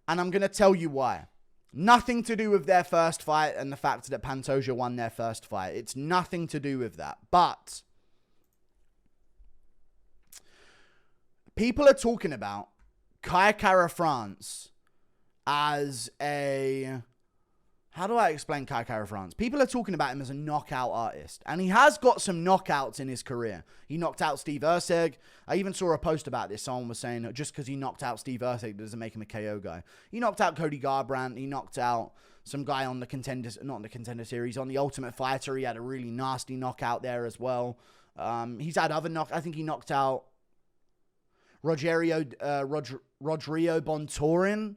and I'm going to tell you why. Nothing to do with their first fight and the fact that Pantoja won their first fight. It's nothing to do with that. But people are talking about Kai Kara France as a... How do I explain Kai Kara France? People are talking about him as a knockout artist. And he has got some knockouts in his career. He knocked out Steve Erceg. I even saw a post about this. Someone was saying just because he knocked out Steve Erceg doesn't make him a KO guy. He knocked out Cody Garbrandt. He knocked out some guy on the contenders, not on the contender series, on the Ultimate Fighter. He had a really nasty knockout there as well. He's had other I think he knocked out Rodrigo Bontorin.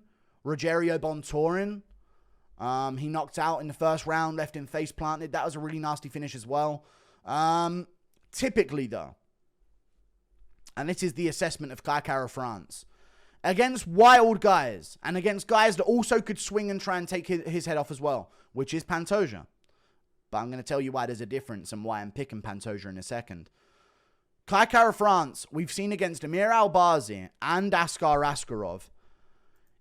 He knocked out in the first round, left him face planted. That was a really nasty finish as well. Typically, though, and this is the assessment of Kai Kara France, against wild guys and against guys that also could swing and try and take his head off as well, which is Pantoja. But I'm going to tell you why there's a difference and why I'm picking Pantoja in a second. Kai Kara France, we've seen against Amir Albazi and Askar Askarov.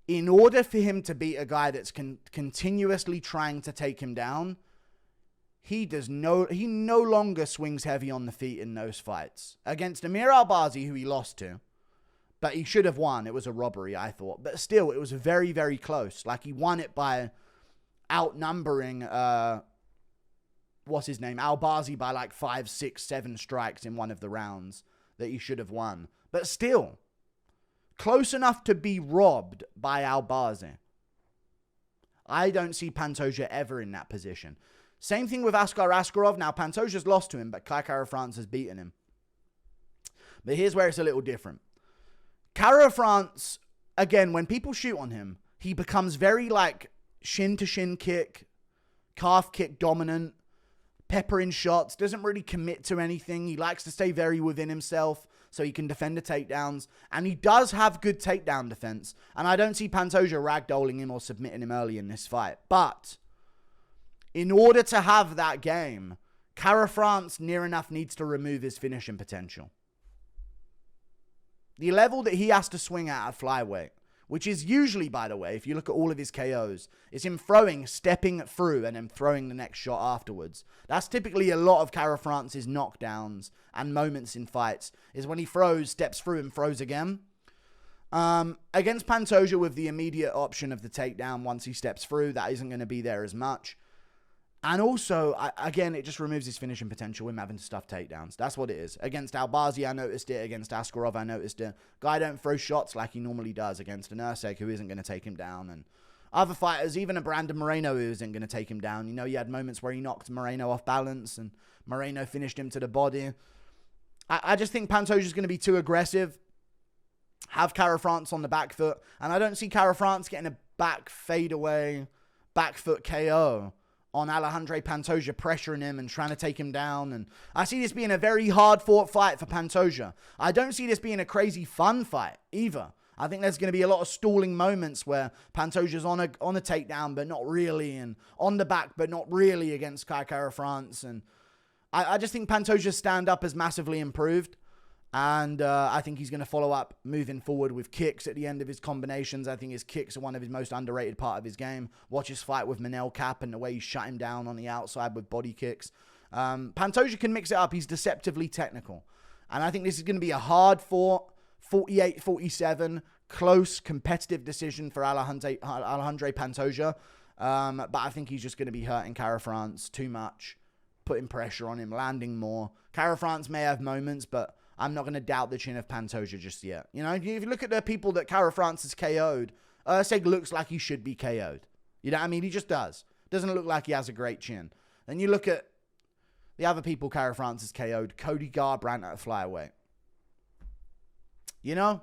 In order for him to beat a guy that's continuously trying to take him down, he no longer swings heavy on the feet in those fights. Against Amir Albazi, who he lost to, but he should have won. It was a robbery, I thought. But still, it was very, very close. Like, he won it by outnumbering, what's his name? Albazi by like 5, 6, 7 strikes in one of the rounds that he should have won. But still, close enough to be robbed by Albazi. I don't see Pantoja ever in that position. Same thing with Askar Askarov. Now, Pantoja's lost to him, but Kai Kara France has beaten him. But here's where it's a little different. Kara France, again, when people shoot on him, he becomes very, like, shin to shin kick, calf kick dominant, peppering shots, doesn't really commit to anything. He likes to stay very within himself so he can defend the takedowns. And he does have good takedown defense. And I don't see Pantoja ragdolling him or submitting him early in this fight. But in order to have that game, Kara-France near enough needs to remove his finishing potential. The level that he has to swing at flyweight, which is usually, by the way, if you look at all of his KOs, is him throwing, stepping through, and then throwing the next shot afterwards. That's typically a lot of Kara-France's knockdowns and moments in fights, is when he throws, steps through, and throws again. Against Pantoja with the immediate option of the takedown once he steps through, that isn't going to be there as much. And also, again, it just removes his finishing potential, him having to stuff takedowns. That's what it is. Against Albazi, I noticed it. Against Askarov, I noticed it. Guy don't throw shots like he normally does against an Usyk who isn't going to take him down. And other fighters, even a Brandon Moreno who isn't going to take him down. You know, he had moments where he knocked Moreno off balance and Moreno finished him to the body. I just think Pantoja's going to be too aggressive. Have Kara-France on the back foot. And I don't see Kara-France getting a back fadeaway, back foot KO on Alejandro Pantoja, pressuring him and trying to take him down. And I see this being a very hard-fought fight for Pantoja. I don't see this being a crazy fun fight either. I think there's going to be a lot of stalling moments where Pantoja's on a takedown, but not really, and on the back, but not really against Kara-France. And I just think Pantoja's stand-up has massively improved. And I think he's going to follow up moving forward with kicks at the end of his combinations. I think his kicks are one of his most underrated part of his game. Watch his fight with Manel Cap and the way he shut him down on the outside with body kicks. Pantoja can mix it up. He's deceptively technical. And I think this is going to be a hard-fought, 48-47, close, competitive decision for Alejandro Pantoja. But I think he's just going to be hurting Kara-France too much, putting pressure on him, landing more. Kara-France may have moments, but I'm not going to doubt the chin of Pantoja just yet. You know, if you look at the people that Kara-France has KO'd, Usyk looks like he should be KO'd. You know what I mean? He just does. Doesn't look like he has a great chin. Then you look at the other people Kara-France has KO'd, Cody Garbrandt at flyweight. You know?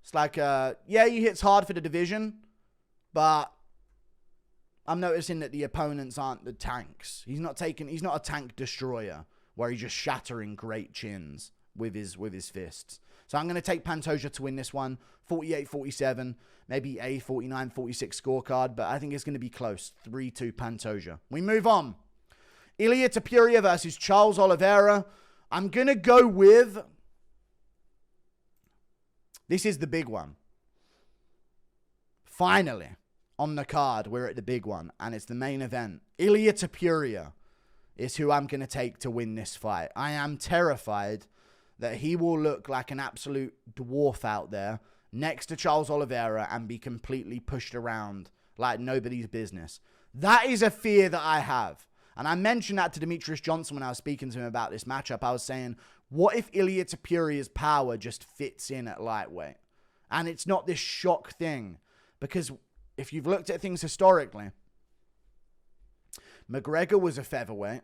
It's like, yeah, he hits hard for the division, but I'm noticing that the opponents aren't the tanks. He's not a tank destroyer where he's just shattering great chins with his fists. So I'm going to take Pantoja to win this one, 48-47, maybe a 49-46 scorecard, but I think it's going to be close, 3-2 Pantoja. We move on. Ilia Topuria versus Charles Oliveira. I'm going to go with, this is the big one. Finally, on the card, we're at the big one, and it's the main event. Ilia Topuria is who I'm going to take to win this fight. I am terrified that he will look like an absolute dwarf out there next to Charles Oliveira and be completely pushed around like nobody's business. That is a fear that I have. And I mentioned that to Demetrius Johnson when I was speaking to him about this matchup. I was saying, what if Ilia Topuria's power just fits in at lightweight? And it's not this shock thing. Because if you've looked at things historically, McGregor was a featherweight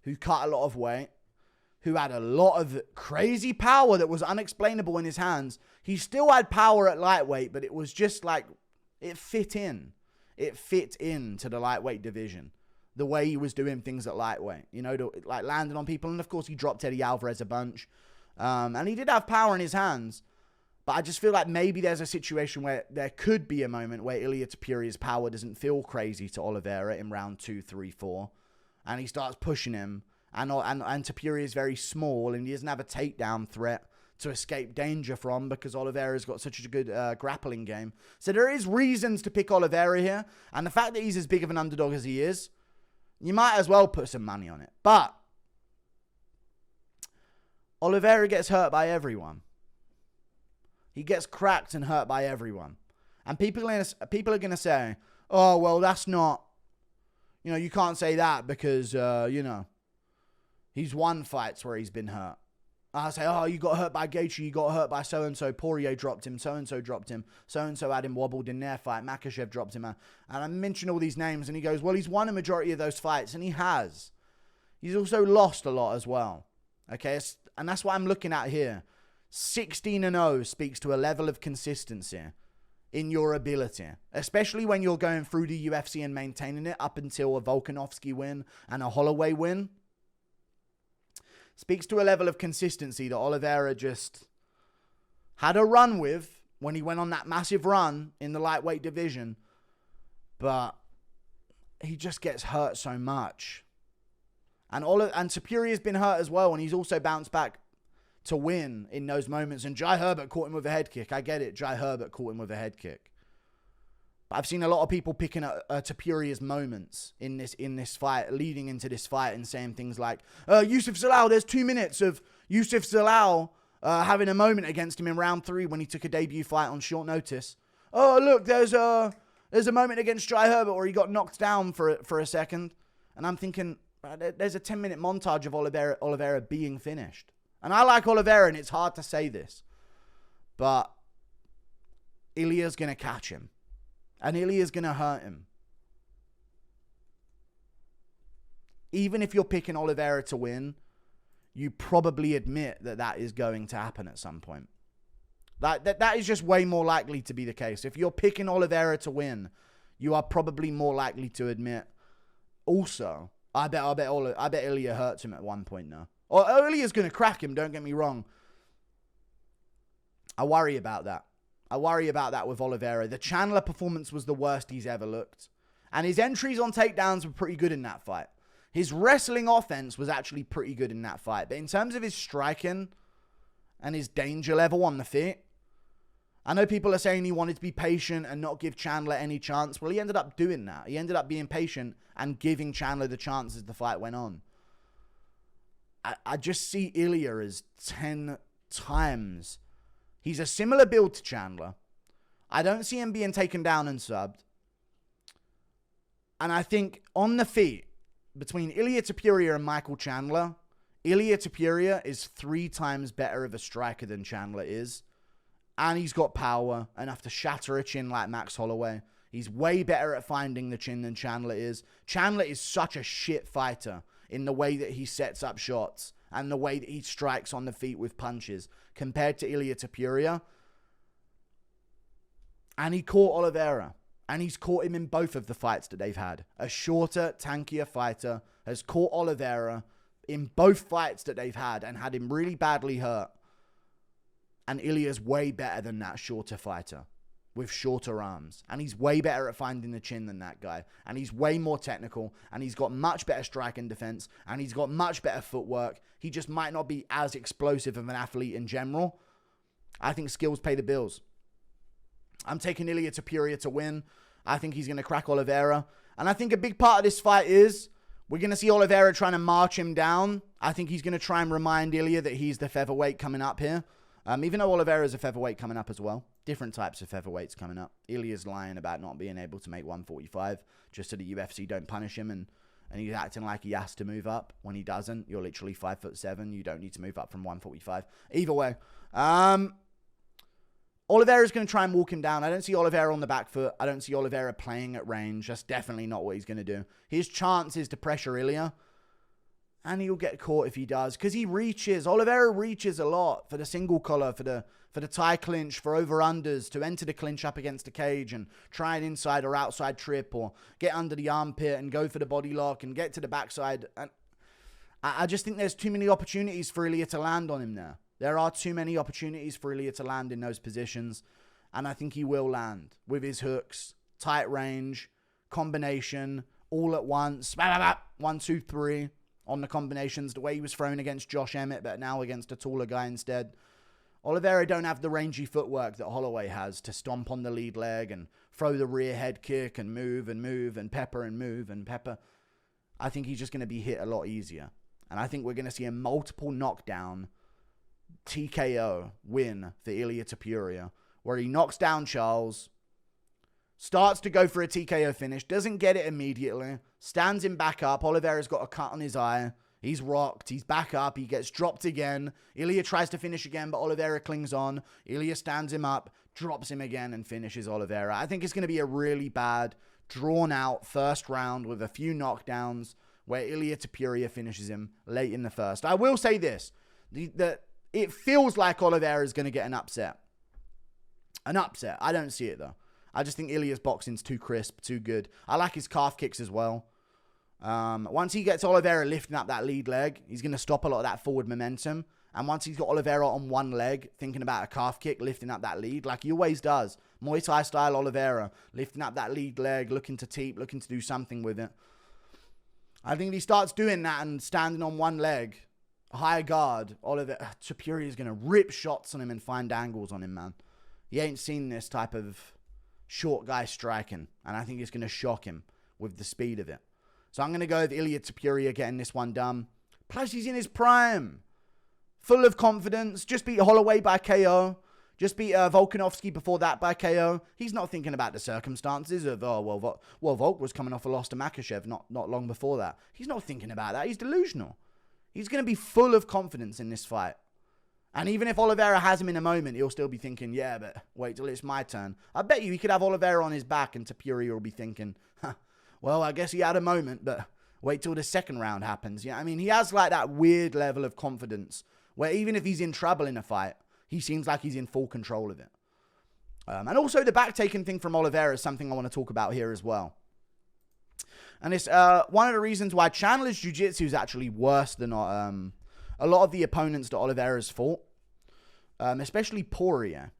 who cut a lot of weight, who had a lot of crazy power that was unexplainable in his hands. He still had power at lightweight, but it was just like, it fit in. It fit into the lightweight division. The way he was doing things at lightweight, you know, like landing on people. And of course, he dropped Eddie Alvarez a bunch. And he did have power in his hands. But I just feel like maybe there's a situation where there could be a moment where Ilia Topuria's power doesn't feel crazy to Oliveira in round 2, 3, 4. And he starts pushing him. And Topuria is very small, and he doesn't have a takedown threat to escape danger from because Oliveira's got such a good grappling game. So there is reasons to pick Oliveira here. And the fact that he's as big of an underdog as he is, you might as well put some money on it. But Oliveira gets hurt by everyone. He gets cracked and hurt by everyone. And people are going to say, oh, well, that's not, you know, you can't say that because, you know, he's won fights where he's been hurt. I say, oh, you got hurt by Gaethje, you got hurt by so-and-so, Poirier dropped him, so-and-so dropped him, so-and-so had him wobbled in their fight, Makhachev dropped him. And I mention all these names, and he goes, well, he's won a majority of those fights, and he has. He's also lost a lot as well. Okay, and that's what I'm looking at here. 16-0 speaks to a level of consistency in your ability, especially when you're going through the UFC and maintaining it up until a Volkanovski win and a Holloway win. Speaks to a level of consistency that Oliveira just had a run with when he went on that massive run in the lightweight division. But he just gets hurt so much. And Topuria's been hurt as well, and he's also bounced back to win in those moments. And Jai Herbert caught him with a head kick. I get it. Jai Herbert caught him with a head kick. But I've seen a lot of people picking at Topuria's moments in this fight, leading into this fight, and saying things like, Yusuf Zalal, there's 2 minutes of Yusuf Zalal having a moment against him in round 3 when he took a debut fight on short notice. Oh, look, there's a moment against Jai Herbert where he got knocked down for a second. And I'm thinking, there's a 10-minute montage of Oliveira being finished. And I like Oliveira, and it's hard to say this. But Ilia's going to catch him. And Ilia's going to hurt him. Even if you're picking Oliveira to win, you probably admit that is going to happen at some point. That is just way more likely to be the case. If you're picking Oliveira to win, you are probably more likely to admit. Also, I bet Ilia hurts him at one point now. Or Ilia's going to crack him, don't get me wrong. I worry about that. I worry about that with Oliveira. The Chandler performance was the worst he's ever looked. And his entries on takedowns were pretty good in that fight. His wrestling offense was actually pretty good in that fight. But in terms of his striking and his danger level on the feet, I know people are saying he wanted to be patient and not give Chandler any chance. Well, he ended up doing that. He ended up being patient and giving Chandler the chance as the fight went on. I just see Ilia as 10 times. He's a similar build to Chandler. I don't see him being taken down and subbed. And I think on the feet, between Ilia Topuria and Michael Chandler, Ilia Topuria is 3 times better of a striker than Chandler is. And he's got power enough to shatter a chin like Max Holloway. He's way better at finding the chin than Chandler is. Chandler is such a shit fighter in the way that he sets up shots and the way that he strikes on the feet with punches compared to Ilia Topuria. And he caught Oliveira. And he's caught him in both of the fights that they've had. A shorter, tankier fighter has caught Oliveira in both fights that they've had and had him really badly hurt. And Ilia's way better than that shorter fighter with shorter arms. And he's way better at finding the chin than that guy. And he's way more technical. And he's got much better strike and defense. And he's got much better footwork. He just might not be as explosive of an athlete in general. I think skills pay the bills. I'm taking Ilia Topuria to win. I think he's going to crack Oliveira. And I think a big part of this fight is we're going to see Oliveira trying to march him down. I think he's going to try and remind Ilia that he's the featherweight coming up here. Even though Oliveira's a featherweight coming up as well. Different types of featherweights coming up. Ilia's lying about not being able to make 145 just so the UFC don't punish him. And he's acting like he has to move up when he doesn't. You're literally 5'7". You don't need to move up from 145. Either way. Oliveira's going to try and walk him down. I don't see Oliveira on the back foot. I don't see Oliveira playing at range. That's definitely not what he's going to do. His chance is to pressure Ilia. And he'll get caught if he does. Because he reaches. Oliveira reaches a lot for the single collar, for the tie clinch, for over-unders, to enter the clinch up against the cage and try an inside or outside trip or get under the armpit and go for the body lock and get to the backside. And I just think there's too many opportunities for Ilia to land on him there. There are too many opportunities for Ilia to land in those positions. And I think he will land with his hooks, tight range, combination, all at once. 1, 2, 3 on the combinations. The way he was thrown against Josh Emmett, but now against a taller guy instead. Oliveira don't have the rangy footwork that Holloway has to stomp on the lead leg and throw the rear head kick and move and pepper and move and pepper. I think he's just going to be hit a lot easier. And I think we're going to see a multiple knockdown TKO win for Ilia Topuria, where he knocks down Charles, starts to go for a TKO finish, doesn't get it immediately, stands him back up. Oliveira's got a cut on his eye. He's rocked. He's back up. He gets dropped again. Ilia tries to finish again, but Oliveira clings on. Ilia stands him up, drops him again, and finishes Oliveira. I think it's going to be a really bad, drawn-out first round with a few knockdowns where Ilia Topuria finishes him late in the first. I will say this. It feels like Oliveira is going to get an upset. an upset. I don't see it, though. I just think Ilia's boxing's too crisp, too good. I like his calf kicks as well. Once he gets Oliveira lifting up that lead leg, he's going to stop a lot of that forward momentum. And once he's got Oliveira on one leg, thinking about a calf kick, lifting up that lead, like he always does. Muay Thai style Oliveira, lifting up that lead leg, looking to teep, looking to do something with it. I think if he starts doing that and standing on one leg, high guard, Topuria is going to rip shots on him and find angles on him, man. He ain't seen this type of short guy striking, and I think it's going to shock him with the speed of it. So I'm going to go with Ilia Topuria getting this one done. Plus, he's in his prime. Full of confidence. Just beat Holloway by KO. Just beat Volkanovski before that by KO. He's not thinking about the circumstances of, Volk was coming off a loss to Makhachev not long before that. He's not thinking about that. He's delusional. He's going to be full of confidence in this fight. And even if Oliveira has him in a moment, he'll still be thinking, yeah, but wait till it's my turn. I bet you he could have Oliveira on his back and Topuria will be thinking, well, I guess he had a moment, but wait till the second round happens. Yeah, I mean, he has like that weird level of confidence where even if he's in trouble in a fight, he seems like he's in full control of it. And also the back-taking thing from Oliveira is something I want to talk about here as well. And it's one of the reasons why Chandler's jiu-jitsu is actually worse than a lot of the opponents that Oliveira's fought, especially Poirier.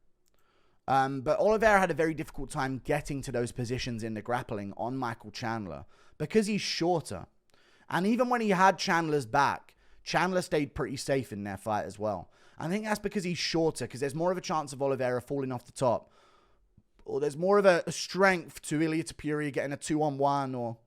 But Oliveira had a very difficult time getting to those positions in the grappling on Michael Chandler because he's shorter. And even when he had Chandler's back, Chandler stayed pretty safe in their fight as well. I think that's because he's shorter, because there's more of a chance of Oliveira falling off the top. Or there's more of a strength to Ilia Topuria getting a 2-on-1, or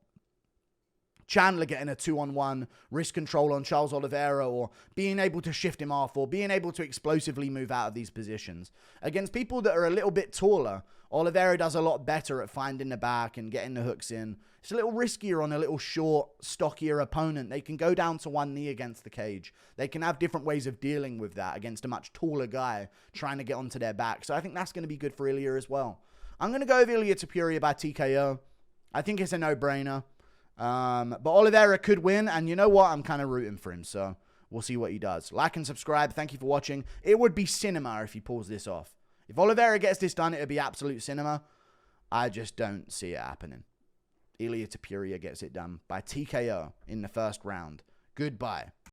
Chandler getting a 2-on-1, wrist control on Charles Oliveira, or being able to shift him off, or being able to explosively move out of these positions. Against people that are a little bit taller, Oliveira does a lot better at finding the back and getting the hooks in. It's a little riskier on a little short, stockier opponent. They can go down to one knee against the cage. They can have different ways of dealing with that against a much taller guy trying to get onto their back. So I think that's going to be good for Ilia as well. I'm going to go with Ilia Topuria by TKO. I think it's a no-brainer. But Oliveira could win, and you know what? I'm kind of rooting for him, so we'll see what he does. Like and subscribe. Thank you for watching. It would be cinema if he pulls this off. If Oliveira gets this done, it would be absolute cinema. I just don't see it happening. Ilia Topuria gets it done by TKO in the first round. Goodbye.